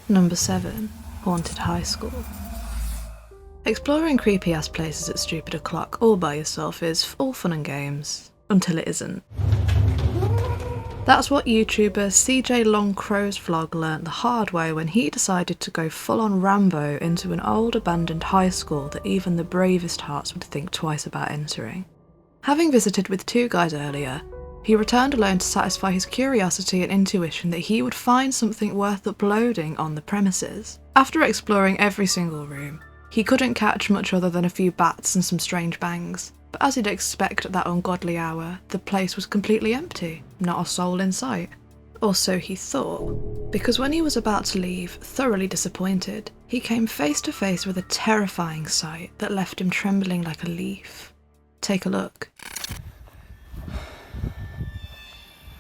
Number 7. Haunted High School. Exploring creepy-ass places at stupid o'clock all by yourself is all fun and games, until it isn't. That's what YouTuber CJ Longcrow's vlog learnt the hard way when he decided to go full-on Rambo into an old abandoned high school that even the bravest hearts would think twice about entering. Having visited with 2 guys earlier, he returned alone to satisfy his curiosity and intuition that he would find something worth uploading on the premises. After exploring every single room, he couldn't catch much other than a few bats and some strange bangs. But as he'd expect at that ungodly hour, the place was completely empty, not a soul in sight. Or so he thought, because when he was about to leave, thoroughly disappointed, he came face to face with a terrifying sight that left him trembling like a leaf. Take a look.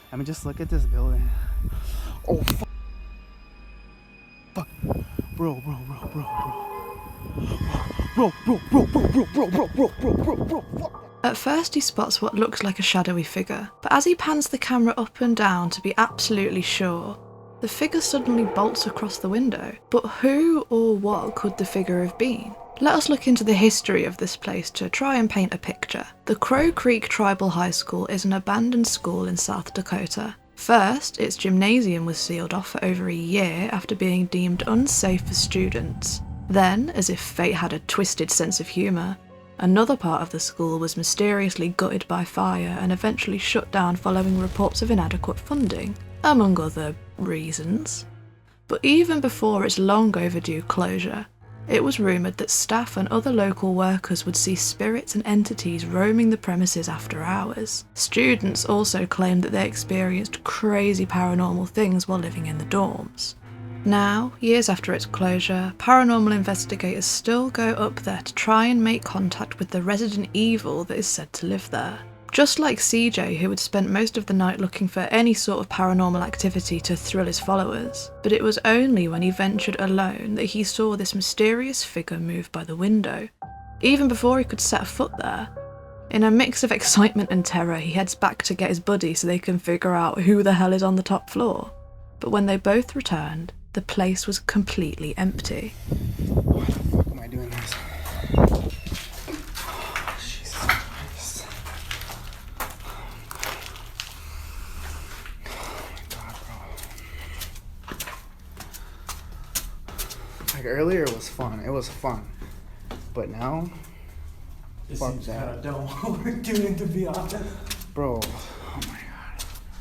I mean, just look at this building. Oh, fuck. Fuck. Bro. At first he spots what looks like a shadowy figure, but as he pans the camera up and down to be absolutely sure, the figure suddenly bolts across the window. But who or what could the figure have been? Let us look into the history of this place to try and paint a picture. The Crow Creek Tribal High School is an abandoned school in South Dakota. First, its gymnasium was sealed off for over a year after being deemed unsafe for students. Then, as if fate had a twisted sense of humour, another part of the school was mysteriously gutted by fire and eventually shut down following reports of inadequate funding, among other reasons. But even before its long overdue closure, it was rumoured that staff and other local workers would see spirits and entities roaming the premises after hours. Students also claimed that they experienced crazy paranormal things while living in the dorms. Now, years after its closure, paranormal investigators still go up there to try and make contact with the resident evil that is said to live there. Just like CJ, who had spent most of the night looking for any sort of paranormal activity to thrill his followers, but it was only when he ventured alone that he saw this mysterious figure move by the window. Even before he could set a foot there, in a mix of excitement and terror, he heads back to get his buddy so they can figure out who the hell is on the top floor. But when they both returned, the place was completely empty. Why the fuck am I doing this? Jesus Christ. Oh my god, bro. Like earlier it was fun. It was fun. But now, It fuck seems that. kind of dumb what we're doing, to be honest. Bro, oh my god.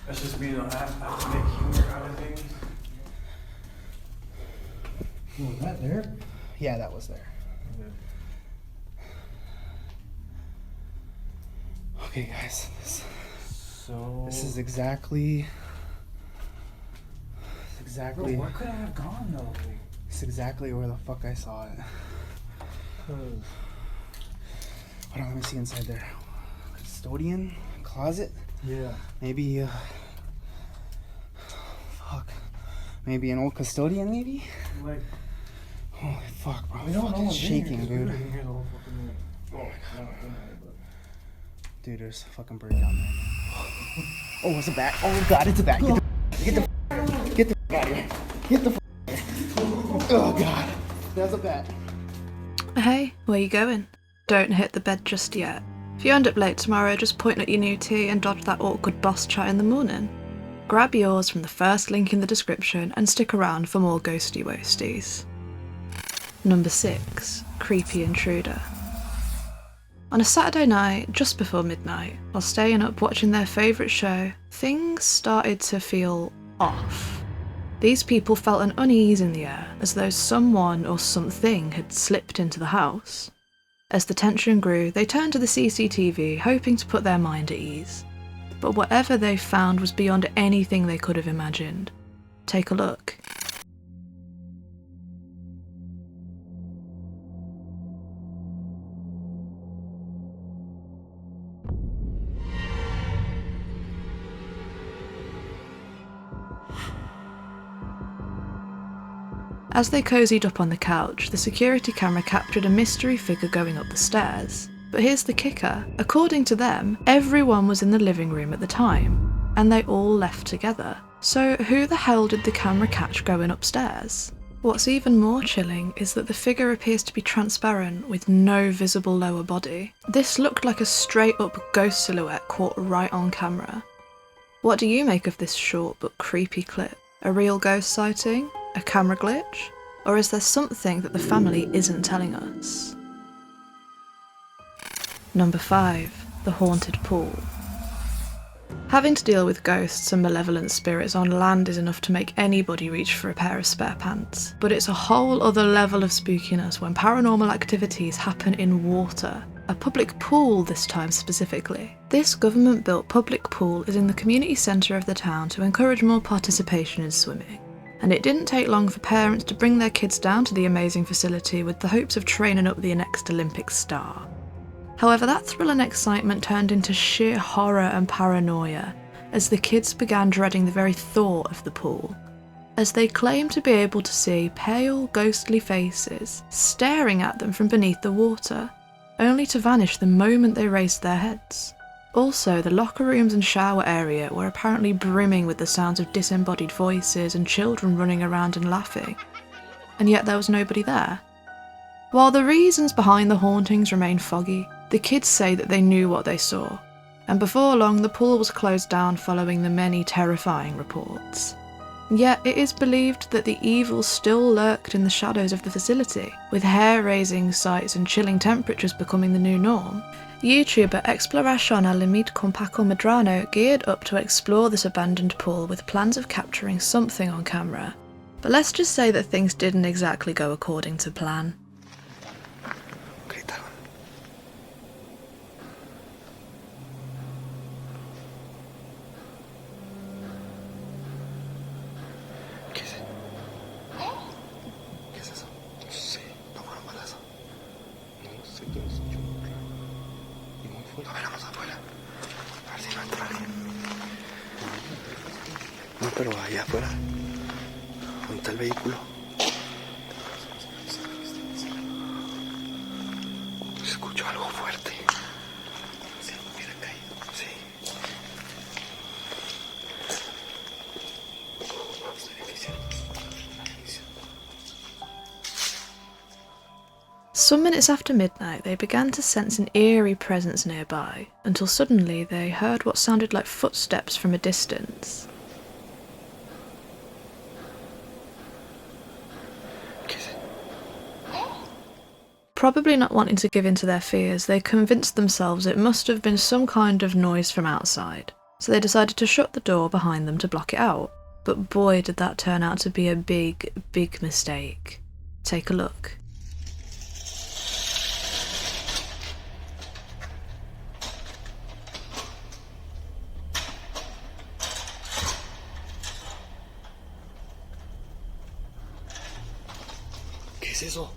That's just me, I have to make humor out of things. Was that there? Yeah, that was there. Okay, guys, this is exactly. Bro, where could I have gone though? It's exactly where the fuck I saw it. Hold on, let me see inside there. Custodian? Closet? Yeah. Maybe, fuck. Maybe an old custodian, maybe? Like, Holy fuck, bro. we don't know Fucking what's shaking, dude. Dude, there's a fucking bird down there. Oh, it's a bat. Oh god, it's a bat. Get the fuck out of here. Get the fuck out of here. Oh god. That's a bat. Hey, where you going? Don't hit the bed just yet. If you end up late tomorrow, just point at your new tea and dodge that awkward boss chat in the morning. Grab yours from the first link in the description and stick around for more ghosty woasties. Number 6. Creepy Intruder. On a Saturday night, just before midnight, while staying up watching their favourite show, things started to feel off. These people felt an unease in the air, as though someone or something had slipped into the house. As the tension grew, they turned to the CCTV, hoping to put their mind at ease. But whatever they found was beyond anything they could have imagined. Take a look. As they cozied up on the couch, the security camera captured a mystery figure going up the stairs. But here's the kicker. According to them, everyone was in the living room at the time, and they all left together. So who the hell did the camera catch going upstairs? What's even more chilling is that the figure appears to be transparent with no visible lower body. This looked like a straight up ghost silhouette caught right on camera. What do you make of this short but creepy clip? A real ghost sighting? A camera glitch? Or is there something that the family isn't telling us? Number 5. The haunted pool. Having to deal with ghosts and malevolent spirits on land is enough to make anybody reach for a pair of spare pants. But it's a whole other level of spookiness when paranormal activities happen in water. A public pool this time specifically. This government-built public pool is in the community centre of the town to encourage more participation in swimming. And it didn't take long for parents to bring their kids down to the amazing facility with the hopes of training up the next Olympic star. However, that thrill and excitement turned into sheer horror and paranoia as the kids began dreading the very thought of the pool, as they claimed to be able to see pale, ghostly faces staring at them from beneath the water, only to vanish the moment they raised their heads. Also, the locker rooms and shower area were apparently brimming with the sounds of disembodied voices and children running around and laughing, and yet there was nobody there. While the reasons behind the hauntings remain foggy, the kids say that they knew what they saw, and before long the pool was closed down following the many terrifying reports. Yet it is believed that the evil still lurked in the shadows of the facility, with hair-raising sights and chilling temperatures becoming the new norm. YouTuber Exploración al Límite con Paco Medrano geared up to explore this abandoned pool with plans of capturing something on camera. But let's just say that things didn't exactly go according to plan. No, pero allá afuera, ¿dónde está el vehículo? Se escuchó algo fuerte. Sí, mira caído. Sí. Some minutes after midnight, they began to sense an eerie presence nearby, until suddenly they heard what sounded like footsteps from a distance. Probably not wanting to give in to their fears, they convinced themselves it must have been some kind of noise from outside, so they decided to shut the door behind them to block it out. But boy did that turn out to be a big, big mistake. Take a look. ¿Qué es eso?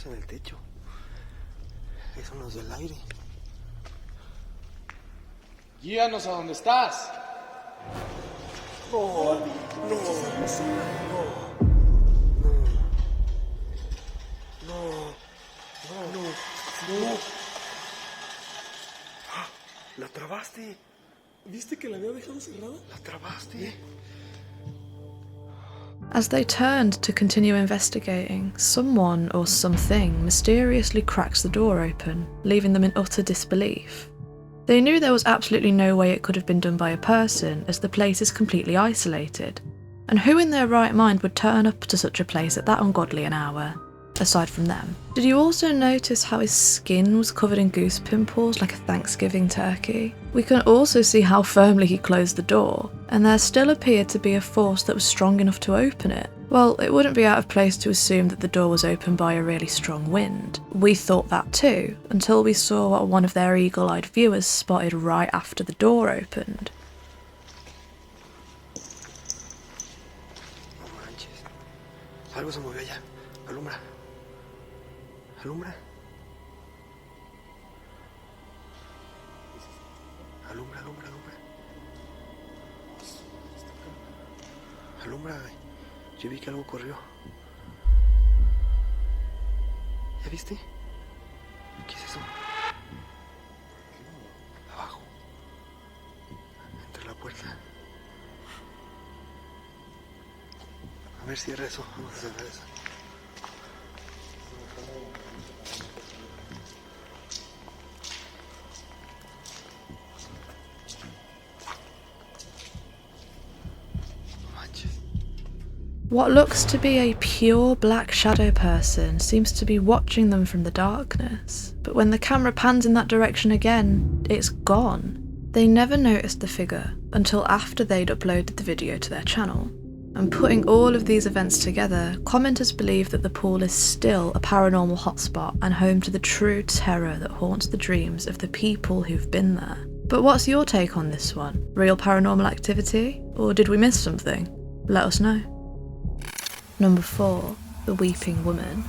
En el techo. Eso no es del aire. Guíanos a donde estás. No, no, no. ¿La trabaste? ¿Viste que la había dejado cerrada? ¿La trabaste? As they turned to continue investigating, someone or something mysteriously cracks the door open, leaving them in utter disbelief. They knew there was absolutely no way it could have been done by a person, as the place is completely isolated. And who in their right mind would turn up to such a place at that ungodly an hour, aside from them? Did you also notice how his skin was covered in goose pimples like a Thanksgiving turkey? We can also see how firmly he closed the door, and there still appeared to be a force that was strong enough to open it. Well, it wouldn't be out of place to assume that the door was opened by a really strong wind. We thought that too, until we saw what one of their eagle-eyed viewers spotted right after the door opened. No manches. Algo se movió allá. Alumbra. Alumbra. Alumbra, alumbra, alumbra. Alumbra. Yo vi que algo corrió. ¿Ya viste? ¿Qué es eso? Abajo. Entre la puerta. A ver, cierra eso. Vamos a cerrar eso. What looks to be a pure black shadow person seems to be watching them from the darkness, but when the camera pans in that direction again, it's gone. They never noticed the figure until after they'd uploaded the video to their channel. And putting all of these events together, commenters believe that the pool is still a paranormal hotspot and home to the true terror that haunts the dreams of the people who've been there. But what's your take on this one? Real paranormal activity? Or did we miss something? Let us know. Number 4. The Weeping Woman.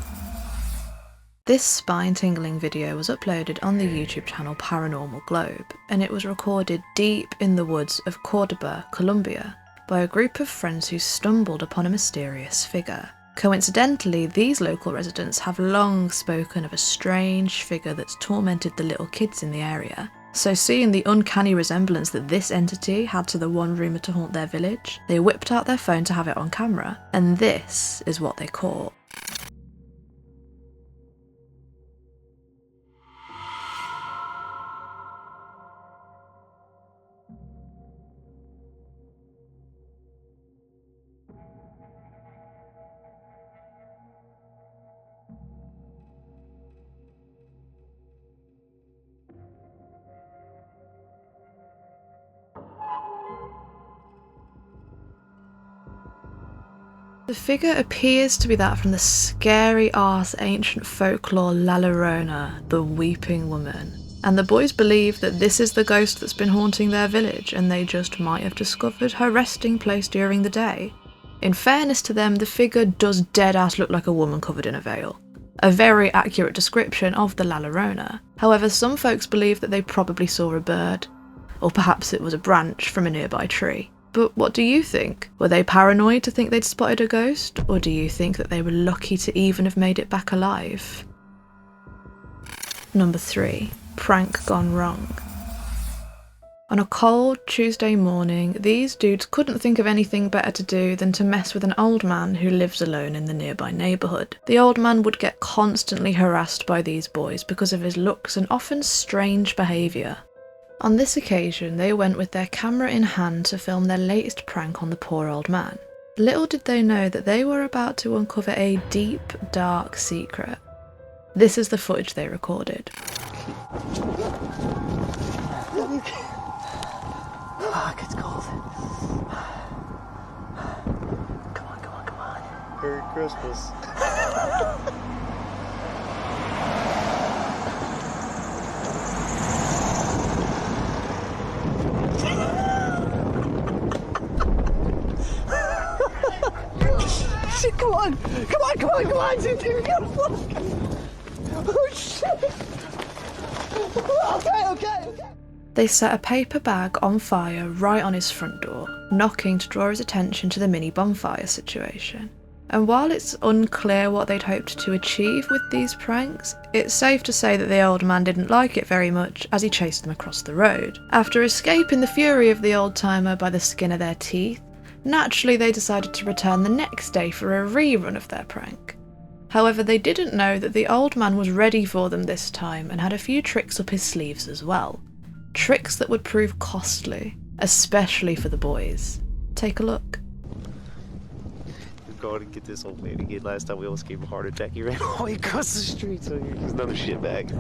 This spine-tingling video was uploaded on the YouTube channel Paranormal Globe, and it was recorded deep in the woods of Cordoba, Colombia, by a group of friends who stumbled upon a mysterious figure. Coincidentally, these local residents have long spoken of a strange figure that's tormented the little kids in the area. So seeing the uncanny resemblance that this entity had to the one rumoured to haunt their village, they whipped out their phone to have it on camera, and this is what they caught. The figure appears to be that from the scary-ass ancient folklore La Llorona, the Weeping Woman. And the boys believe that this is the ghost that's been haunting their village, and they just might have discovered her resting place during the day. In fairness to them, the figure does dead-ass look like a woman covered in a veil. A very accurate description of the La Llorona. However, some folks believe that they probably saw a bird, or perhaps it was a branch from a nearby tree. But what do you think? Were they paranoid to think they'd spotted a ghost, or do you think that they were lucky to even have made it back alive? Number 3. Prank gone wrong. On a cold Tuesday morning, these dudes couldn't think of anything better to do than to mess with an old man who lives alone in the nearby neighbourhood. The old man would get constantly harassed by these boys because of his looks and often strange behaviour. On this occasion, they went with their camera in hand to film their latest prank on the poor old man. Little did they know that they were about to uncover a deep, dark secret. This is the footage they recorded. Fuck, it's cold. Come on, come on, come on. Merry Christmas. Shit, come on, come on, come on, come on, dude, we gotta fuck. Oh shit. Okay. They set a paper bag on fire right on his front door, knocking to draw his attention to the mini bonfire situation. And while it's unclear what they'd hoped to achieve with these pranks, it's safe to say that the old man didn't like it very much as he chased them across the road. After escaping the fury of the old-timer by the skin of their teeth, naturally they decided to return the next day for a rerun of their prank. However, they didn't know that the old man was ready for them this time and had a few tricks up his sleeves as well. Tricks that would prove costly, especially for the boys. Take a look. We're going to get this old man again. Last time we almost gave him a heart attack. He ran all the way across the street, so here's another shitbag.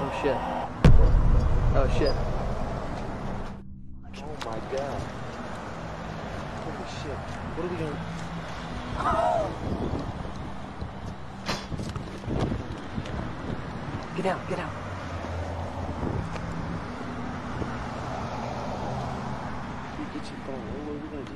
Oh shit. Oh shit. Oh my god. Holy shit. What are we gonna... Get out, get out. Get your phone. What are we gonna do?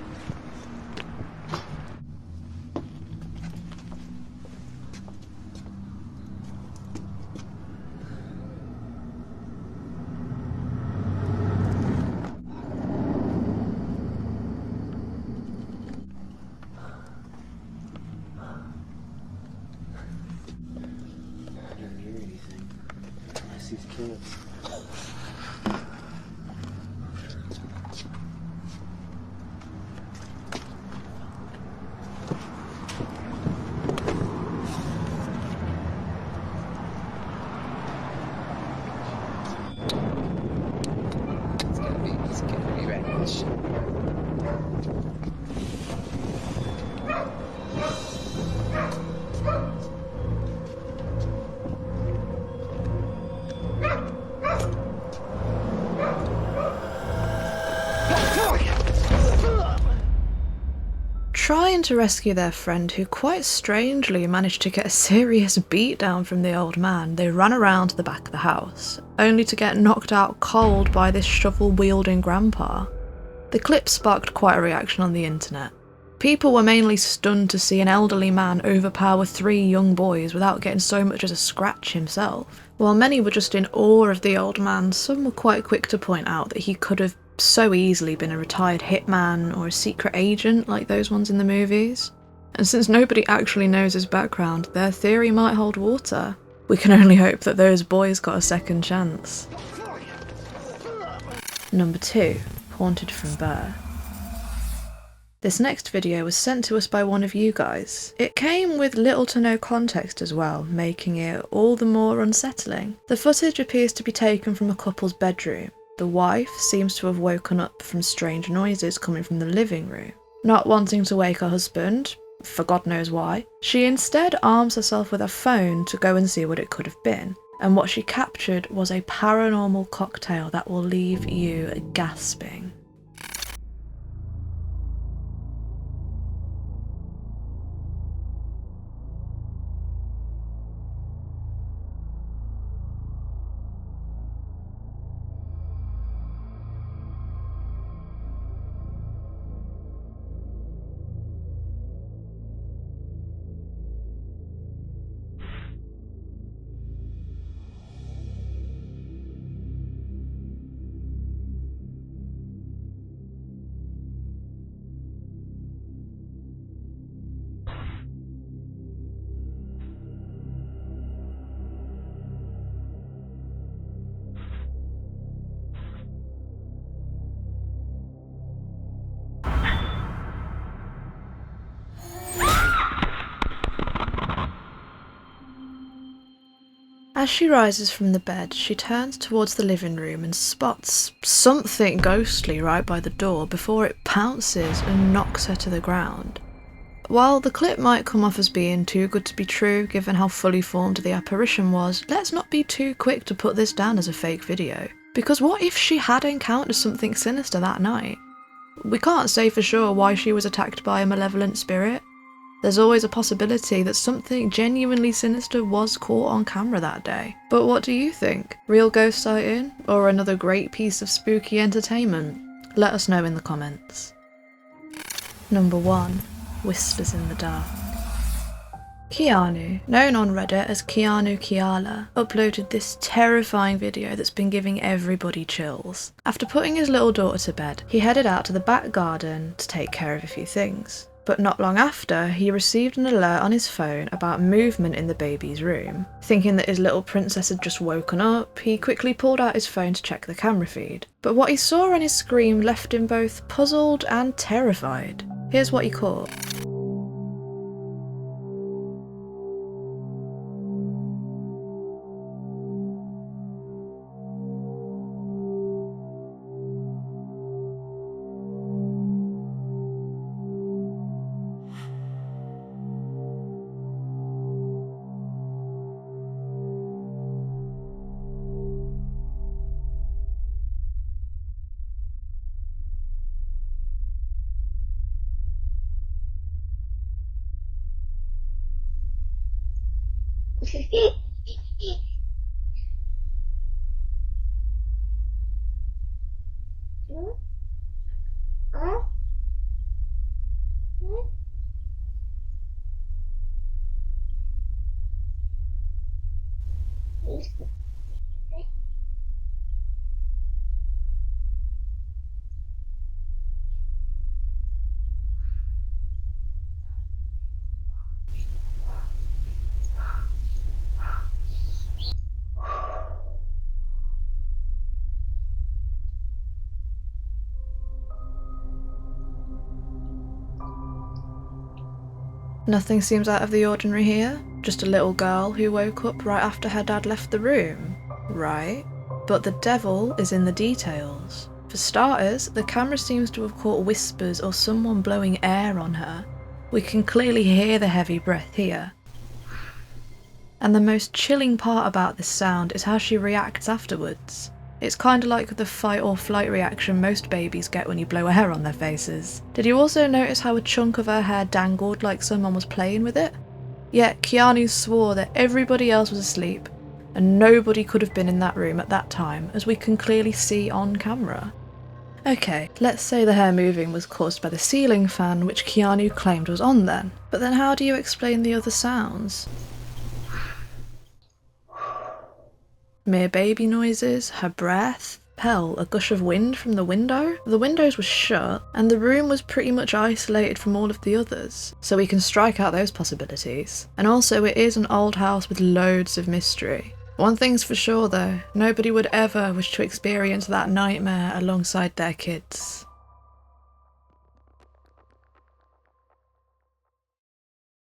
It's gonna be right. Trying to rescue their friend, who quite strangely managed to get a serious beatdown from the old man, they ran around to the back of the house, only to get knocked out cold by this shovel-wielding grandpa. The clip sparked quite a reaction on the internet. People were mainly stunned to see an elderly man overpower 3 young boys without getting so much as a scratch himself. While many were just in awe of the old man, some were quite quick to point out that he could have so easily been a retired hitman or a secret agent like those ones in the movies. And since nobody actually knows his background, their theory might hold water. We can only hope that those boys got a second chance. Number 2. Haunted from birth. This next video was sent to us by one of you guys. It came with little to no context as well, making it all the more unsettling. The footage appears to be taken from a couple's bedroom. The wife seems to have woken up from strange noises coming from the living room. Not wanting to wake her husband, for God knows why, she instead arms herself with a phone to go and see what it could have been. And what she captured was a paranormal cocktail that will leave you gasping. As she rises from the bed, she turns towards the living room and spots something ghostly right by the door before it pounces and knocks her to the ground. While the clip might come off as being too good to be true given how fully formed the apparition was, let's not be too quick to put this down as a fake video. Because what if she had encountered something sinister that night? We can't say for sure why she was attacked by a malevolent spirit. There's always a possibility that something genuinely sinister was caught on camera that day. But what do you think? Real ghost sighting? Or another great piece of spooky entertainment? Let us know in the comments. Number 1. Whispers in the Dark. Keanu, known on Reddit as Keanu Kiala, uploaded this terrifying video that's been giving everybody chills. After putting his little daughter to bed, he headed out to the back garden to take care of a few things. But not long after, he received an alert on his phone about movement in the baby's room. Thinking that his little princess had just woken up, he quickly pulled out his phone to check the camera feed. But what he saw on his screen left him both puzzled and terrified. Here's what he caught. Nothing seems out of the ordinary here, just a little girl who woke up right after her dad left the room, right? But the devil is in the details. For starters, the camera seems to have caught whispers or someone blowing air on her. We can clearly hear the heavy breath here. And the most chilling part about this sound is how she reacts afterwards. It's kinda like the fight or flight reaction most babies get when you blow a hair on their faces. Did you also notice how a chunk of her hair dangled like someone was playing with it? Yet Keanu swore that everybody else was asleep and nobody could have been in that room at that time, as we can clearly see on camera. Okay, let's say the hair moving was caused by the ceiling fan which Keanu claimed was on then, but then how do you explain the other sounds? Mere baby noises, her breath, hell, a gush of wind from the window? The windows were shut, and the room was pretty much isolated from all of the others, so we can strike out those possibilities. And also it is an old house with loads of mystery. One thing's for sure though, nobody would ever wish to experience that nightmare alongside their kids.